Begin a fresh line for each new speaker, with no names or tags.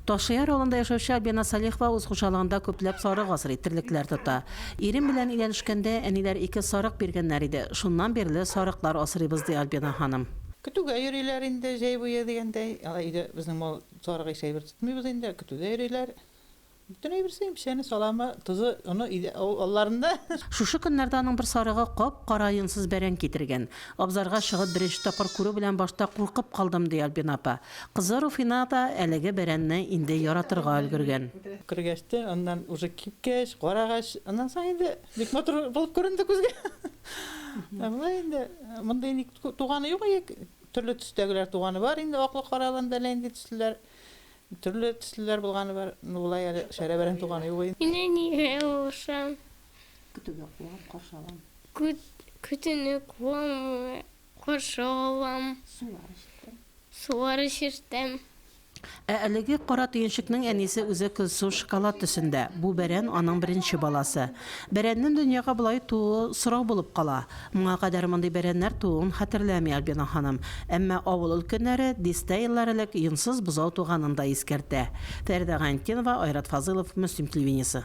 Ташияр авылында яшәүче Альбина Салихова үз хужалыгында күпләп сарык асрый, терлекләр тота. Ирем белән өйләнешкәндә әниләр 2 сарык биргәннәр иде. Шуннан бирле сарыклар асрыйбыз ди Альбина ханым.
Көтүгә йөриләр инде, җәй буе дигәндәй. Алайда безнең мал сарык ишәй бер тотмыйбыз инде, көтүгә йөриләр. Бүтән әйберсен пешәне салама, тузы, аны алларында.
Шушы көннәрдә аның бер сарыгы кап-кара йонсыз бәрән китергән. Абзарга чыгып беренче тапкыр күрү белән башта куркып калдым ди Альбина апа. Кызы Руфина да әлеге бәрәнне инде яратырга өлгергән.
Кергәчтә, аннан уже кипкәч, карагач, аннан соң инде бик матур булып күренде күзгә. Булай инде, монда ник туганы юк, төрле төстәгеләр туганы бар, инде аклы караланда инде төсләр. Төрле төсләр булганы бар. Булай әле шәрәбәрән туганы юк.
Мине ни ошам.
Көтүгә куам, кашалам.
Көтүне куам, кашалам. Суар ишертем.
Әлеге кара төенчекнең әнисе үзе Көлсу шоколад төсендә. Бу бәрән аның беренче баласы. Бәрәннең дөньяга булай тууы сорау булып кала. Моңа кадәр мондый бәрәннәр туын хәтерләми Альбина ханым. Әмма авыл өлкәннәре дистә еллар элек йонсыз бозау туганын да искәртә. Фәридә Гантинова, Айрат Фазылов, Мөслим телевидениесе.